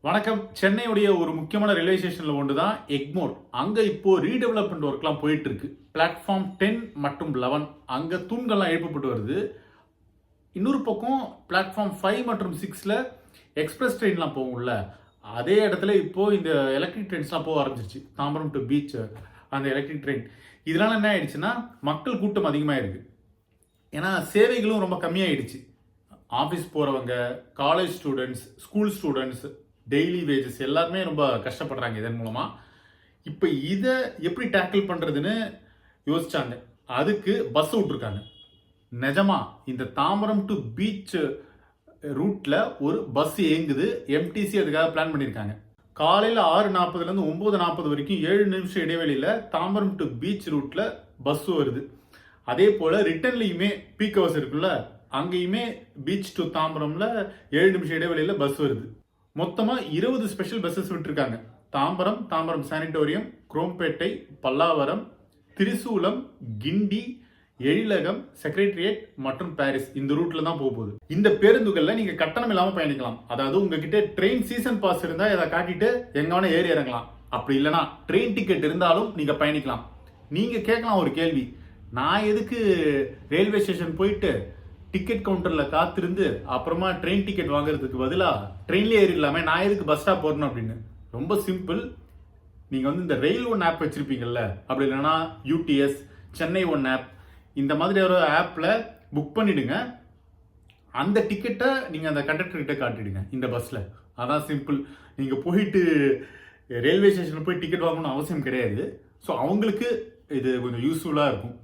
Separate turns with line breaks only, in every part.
வணக்கம். சென்னையுடைய ஒரு முக்கியமான ரயில்வே ஸ்டேஷன்ல ஒன்று தான் எக்மோர். அங்க இப்போ ரீடெவலப்மெண்ட் ஒர்க்லாம் போயிட்டு இருக்கு. பிளாட்ஃபார்ம் 10 மற்றும் 11 அங்க தூண்கள்லாம் எழுப்பப்பட்டு வருது. இன்னொரு பக்கம் பிளாட்ஃபார்ம் 5 மற்றும் 6ல எக்ஸ்பிரஸ் ட்ரெயின்லாம் போகும்ல, அதே இடத்துல இப்போ இந்த எலக்ட்ரிக் ட்ரெயின்ஸ்லாம் போக ஆரம்பிச்சிருச்சு. தாம்பரம் டு பீச் அந்த எலக்ட்ரிக் ட்ரெயின். இதனால என்ன ஆயிடுச்சுன்னா மக்கள் கூட்டம் அதிகமாக இருக்கு. ஏன்னா சேவைகளும் ரொம்ப கம்மியாயிடுச்சு. ஆஃபீஸ் போகிறவங்க, college students, school students, daily wages எல்லாருமே ரொம்ப கஷ்டப்படுறாங்க இதன் மூலமாக. இப்போ இதை எப்படி டேக்கிள் பண்ணுறதுன்னு யோசிச்சாங்க. அதுக்கு பஸ் விட்ருக்காங்க. நிஜமா இந்த தாம்பரம் டு பீச் ரூட்டில் ஒரு பஸ் இயங்குது. எம்டிசி அதுக்காக பிளான் பண்ணியிருக்காங்க. காலையில் 6:40லேருந்து 9:40 வரைக்கும் 7 நிமிஷம் இடைவெளியில் தாம்பரம் டு பீச் ரூட்டில் பஸ் வருது. அதே போல் ரிட்டர்ன்லையுமே பீக் ஹவர்ஸ் இருக்குல்ல, அங்கேயுமே பீச் டு தாம்பரம்ல 7 நிமிஷம் இடைவெளியில் பஸ் வருது. மொத்தமாக 20 ஸ்பெஷல் பஸ்ஸஸ் விட்டுருக்காங்க. தாம்பரம், தாம்பரம் சானிட்டோரியம், குரோம்பேட்டை, பல்லாவரம், திரிசூலம், கிண்டி, எழிலகம், செக்ரட்டரியேட் மற்றும் பாரிஸ் இந்த ரூட்ல தான் போகுது. இந்த பேருந்துகள்ல நீங்க கட்டணம் இல்லாம பயணிக்கலாம். அதாவது உங்ககிட்ட ட்ரெயின் சீசன் பாஸ் இருந்தா இதை காட்டிட்டு எங்க வேணா ஏறி இறங்கலாம். அப்படி இல்லைன்னா ட்ரெயின் டிக்கெட் இருந்தாலும் நீங்க பயணிக்கலாம். நீங்க கேட்கலாம் ஒரு கேள்வி, நான் எதுக்கு ரயில்வே ஸ்டேஷன் போயிட்டு டிக்கெட் கவுண்டர்ல காத்திருந்து அப்புறமா ட்ரெயின் டிக்கெட் வாங்குறதுக்கு பதிலா ட்ரெயின்லேயே ஏறிடலாமே, நான் எதுக்கு பஸ் ஸ்டாப் போறணும் அப்படின்னு. ரொம்ப சிம்பிள். நீங்க இந்த ரயில் ஒன் ஆப் வச்சிருப்பீங்கல்ல, அப்படி இல்லைன்னா யூடிஎஸ், சென்னை ஒன் ஆப், இந்த மாதிரி ஒரு ஆப்ல புக் பண்ணிடுங்க. அந்த டிக்கெட்டை நீங்க அந்த கண்டக்டர் கிட்ட காட்டிடுங்க இந்த பஸ்ல. அதான் சிம்பிள். நீங்க போயிட்டு ரயில்வே ஸ்டேஷன்ல போய் டிக்கெட் வாங்கணும்னு அவசியம் கிடையாது. ஸோ அவங்களுக்கு இது கொஞ்சம் யூஸ்ஃபுல்லா இருக்கும்.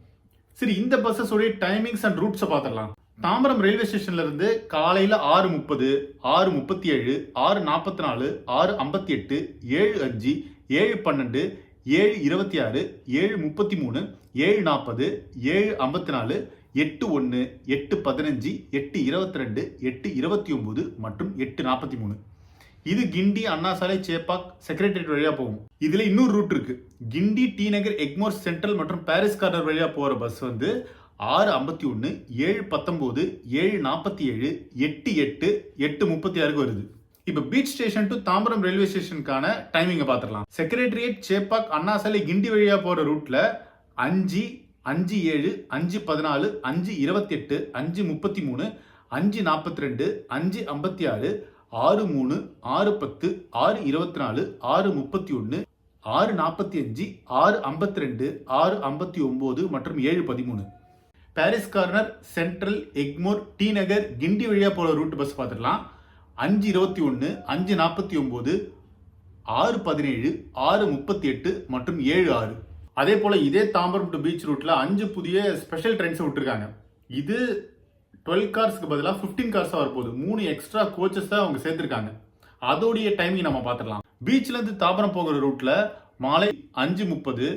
சரி, இந்த பஸ்ஸஸோடைய டைமிங்ஸ் அண்ட் ரூட்ஸை பார்த்துடலாம். தாம்பரம் ரயில்வே ஸ்டேஷன்ல இருந்து காலையில 6:30, 6:37, 6:44, 6:58, 7:05, 7:12, 7:26, 7:33, 7:40, 7:54, 8:01, 8:15, 8:22, 8:29 மற்றும் 8:43. இது கிண்டி, அண்ணா சாலை, சேப்பாக், செக்ரட்டரியேட் வழியா போகும். இதுல இன்னொரு ரூட் இருக்கு. கிண்டி, டி நகர், எக்மோர் சென்ட்ரல் மற்றும் பாரிஸ் கார்னர் வழியா போற பஸ் 6:51, 7:19, 7:47, 8:08, 8:36 வருது. இப்ப beach station to Tambaram railway ஸ்டேஷனுக்கான டைமிங்க பாத்துடலாம். செக்ரட்டரியேட், சேப்பாக், அண்ணா சாலை, கிண்டி வழியா போற ரூட்ல 5, 5:07, 5:14, 5:28, 5:33, 5:42, 5:56, 6:03, 6:10, 6:24, 6:31, 6:45, 6:52, 6:59 மற்றும் 7:13. பாரிஸ் கார்னர், சென்ட்ரல், எக்மோர், டி நகர், கிண்டி வழியா போற ரூட் பஸ் பார்த்துடலாம். 5:21, 5:49, 6:17, 6:38 மற்றும் 7:06. அதே போல இதே தாம்பரம் டு பீச் ரூட்ல 5 புதிய ஸ்பெஷல் ட்ரெயின்ஸ் விட்டுருக்காங்க. இது 12 கார்ஸ்க்கு பதிலாக 15 கார்ஸா வரப்போகுது. 3 எக்ஸ்ட்ரா கோச்சஸ் தான் அவங்க சேர்த்திருக்காங்க. அதோடைய டைமிங் நம்ம பார்த்துடலாம். பீச்ல இருந்து தாம்பரம் போகிற ரூட்ல மாலை 5:30,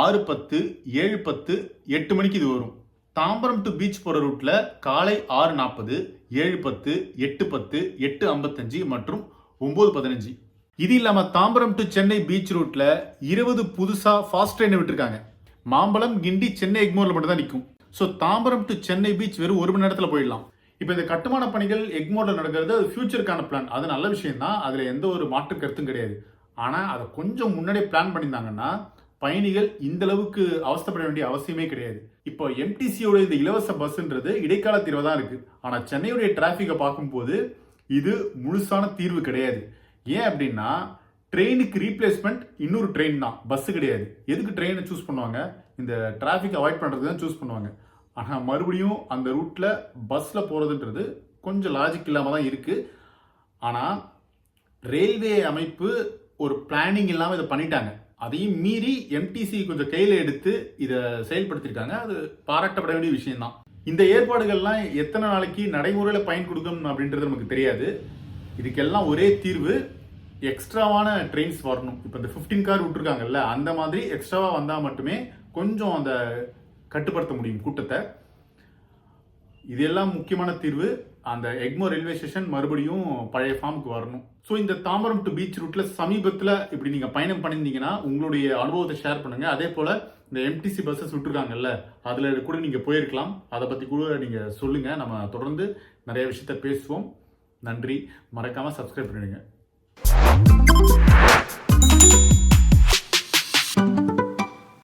6:10, 7:10, 8 மணிக்கு இது வரும். தாம்பரம் டு பீச் போற ரூட்ல காலை 6:40, 7:10, 8:10, 8:55 மற்றும் 9:15. இது இல்லாம தாம்பரம் டு சென்னை பீச் ரூட்ல 20 புதுசா ஃபாஸ்ட் ட்ரெயின் விட்டுருக்காங்க. மாம்பலம், கிண்டி, சென்னை எக்மோர்ல மட்டும் தான் நிற்கும். So Tambaram to Chennai beach வெறும் 1 மணி நேரத்தில் போயிடலாம். இப்போ இந்த கட்டுமான பணிகள் எக்மோர்ல நடக்கிறது ஃபியூச்சருக்கான பிளான். அது நல்ல விஷயம் தான், அதுல எந்த ஒரு மாற்று கருத்தும் கிடையாது. ஆனா அதை கொஞ்சம் முன்னாடியே பிளான் பண்ணியிருந்தாங்கன்னா பயணிகள் இந்த அளவுக்கு அவஸ்தப்பட வேண்டிய அவசியமே கிடையாது. இப்போ எம்டிசியோட இந்த இலவச பஸ்ன்றது இடைக்கால தீர்வு தான் இருக்கு. ஆனா சென்னையுடைய டிராபிக்கை பார்க்கும்போது இது முழுசான தீர்வு கிடையாது. ஏன் அப்படின்னா ட்ரெயினுக்கு ரீப்ளேஸ்மெண்ட் இன்னொரு ட்ரெயின் தான், பஸ் கிடையாது. எதுக்கு ட்ரெயினை சூஸ் பண்ணுவாங்க? இந்த டிராஃபிக் அவாய்ட் பண்ணுறது தான் சூஸ் பண்ணுவாங்க. ஆனால் மறுபடியும் அந்த ரூட்ல பஸ்ல போறதுன்றது கொஞ்சம் லாஜிக் இல்லாம தான் இருக்கு. ஆனால் ரயில்வே அமைப்பு ஒரு பிளானிங் இல்லாமல் இதை பண்ணிட்டாங்க. அதையும் மீறி எம்டிசி கொஞ்சம் கையில் எடுத்து இதை செயல்படுத்தியிருக்காங்க. அது பாராட்டப்பட வேண்டிய விஷயம் தான். இந்த ஏற்பாடுகள்லாம் எத்தனை நாளைக்கு நடைமுறையில் பயன் கொடுக்கும் அப்படின்றது நமக்கு தெரியாது. இதுக்கெல்லாம் ஒரே தீர்வு, எக்ஸ்ட்ராவான ட்ரெயின்ஸ் வரணும். இப்போ இந்த 15 கார் விட்டுருக்காங்கல்ல, அந்த மாதிரி எக்ஸ்ட்ராவா வந்தால் மட்டுமே கொஞ்சம் அந்த கட்டுப்படுத்த முடியும் கூட்டத்தை. இதெல்லாம் முக்கியமான தீர்வு. அந்த எக்மோர் ரயில்வே ஸ்டேஷன் மறுபடியும் பழைய ஃபார்முக்கு வரணும். ஸோ இந்த தாம்பரம் டு பீச் ரூட்ல சமீபத்தில் இப்படி நீங்க பயணம் பண்ணியிருந்தீங்கன்னா உங்களுடைய அனுபவத்தை ஷேர் பண்ணுங்க. அதே போல இந்த எம்டிசி பஸ்ஸஸ் விட்டுருக்காங்கல்ல, அதுல கூட நீங்க போயிருக்கலாம். அதை பத்தி கூட நீங்க சொல்லுங்க. நம்ம தொடர்ந்து நிறைய விஷயத்த பேசுவோம். நன்றி. மறக்காம சப்ஸ்கிரைப் பண்ணிடுங்க.